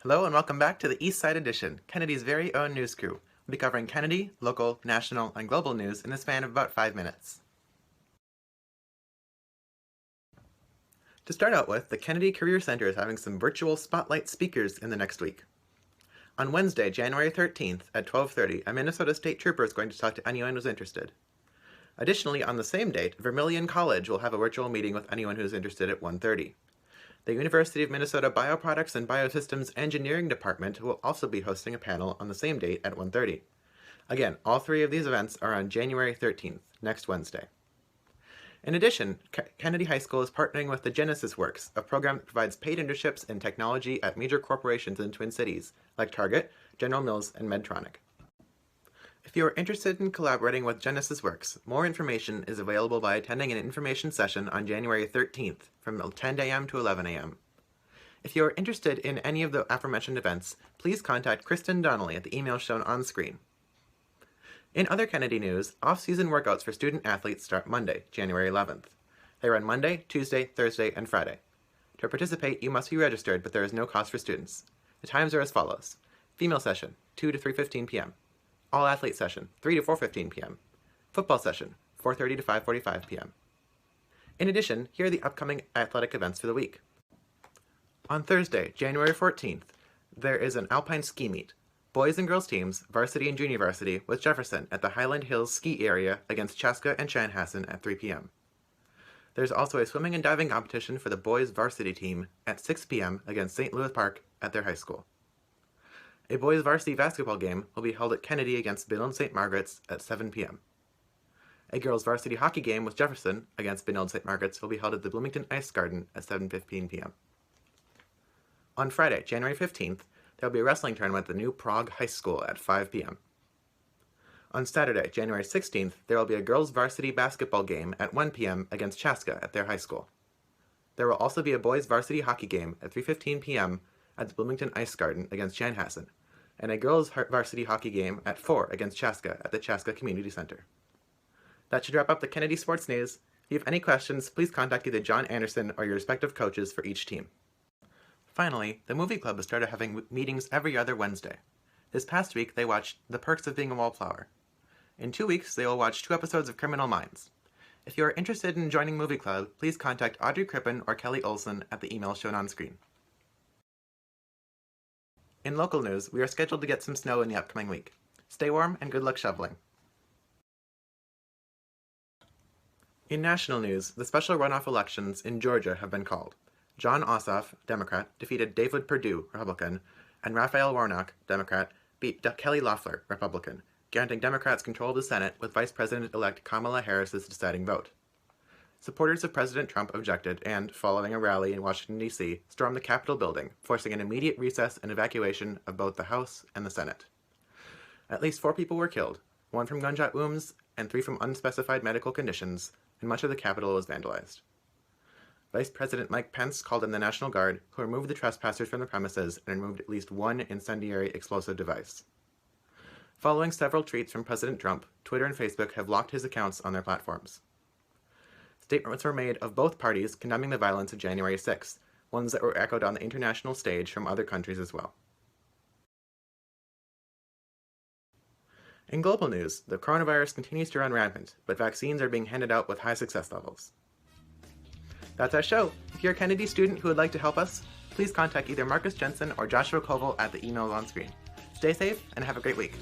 Hello and welcome back to the Eastside edition, Kennedy's very own news crew. We'll be covering Kennedy, local, national, and global news in the span of about 5 minutes. To start out with, the Kennedy Career Center is having some virtual spotlight speakers in the next week. On Wednesday, January 13th at 12:30, a Minnesota State Trooper is going to talk to anyone who's interested. Additionally, on the same date, Vermilion College will have a virtual meeting with anyone who's interested at 1:30. The University of Minnesota Bioproducts and Biosystems Engineering Department will also be hosting a panel on the same date at 1:30. Again, all three of these events are on January 13th, next Wednesday. In addition, Kennedy High School is partnering with the Genesis Works, a program that provides paid internships in technology at major corporations in Twin Cities, like Target, General Mills, and Medtronic. If you are interested in collaborating with Genesis Works, more information is available by attending an information session on January 13th from 10 a.m. to 11 a.m. If you are interested in any of the aforementioned events, please contact Kristen Donnelly at the email shown on screen. In other Kennedy news, off-season workouts for student athletes start Monday, January 11th. They run Monday, Tuesday, Thursday, and Friday. To participate, you must be registered, but there is no cost for students. The times are as follows. Female session, 2 to 3:15 p.m. All-athlete session, 3 to 4:15 p.m. Football session, 4:30 to 5:45 p.m. In addition, here are the upcoming athletic events for the week. On Thursday, January 14th, there is an alpine ski meet. Boys and girls teams, varsity and junior varsity, with Jefferson at the Highland Hills ski area against Chaska and Chanhassen at 3 p.m. There's also a swimming and diving competition for the boys varsity team at 6 p.m. against St. Louis Park at their high school. A boys varsity basketball game will be held at Kennedy against Benilde St. Margaret's at 7 p.m. A girls varsity hockey game with Jefferson against Benilde St. Margaret's will be held at the Bloomington Ice Garden at 7:15 p.m. On Friday, January 15th, there will be a wrestling tournament at the new Prague High School at 5 p.m. On Saturday, January 16th, there will be a girls varsity basketball game at 1 p.m. against Chaska at their high school. There will also be a boys varsity hockey game at 3:15 p.m. at the Bloomington Ice Garden against Chanhassen, and a girls varsity hockey game at 4 against Chaska at the Chaska Community Center. That should wrap up the Kennedy Sports News. If you have any questions, please contact either John Anderson or your respective coaches for each team. Finally, the movie club has started having meetings every other Wednesday. This past week, they watched The Perks of Being a Wallflower. In 2 weeks, they will watch 2 episodes of Criminal Minds. If you are interested in joining Movie Club, please contact Audrey Crippen or Kelly Olson at the email shown on screen. In local news, we are scheduled to get some snow in the upcoming week. Stay warm and good luck shoveling. In national news, the special runoff elections in Georgia have been called. John Ossoff, Democrat, defeated David Perdue, Republican, and Raphael Warnock, Democrat, beat Kelly Loeffler, Republican, granting Democrats control of the Senate with Vice President-elect Kamala Harris's deciding vote. Supporters of President Trump objected and, following a rally in Washington, D.C., stormed the Capitol building, forcing an immediate recess and evacuation of both the House and the Senate. At least 4 people were killed, 1 from gunshot wounds and 3 from unspecified medical conditions, and much of the Capitol was vandalized. Vice President Mike Pence called in the National Guard, who removed the trespassers from the premises and removed at least 1 incendiary explosive device. Following several tweets from President Trump, Twitter and Facebook have locked his accounts on their platforms. Statements were made of both parties condemning the violence of January 6th, ones that were echoed on the international stage from other countries as well. In global news, the coronavirus continues to run rampant, but vaccines are being handed out with high success levels. That's our show. If you're a Kennedy student who would like to help us, please contact either Marcus Jensen or Joshua Koval at the emails on screen. Stay safe and have a great week.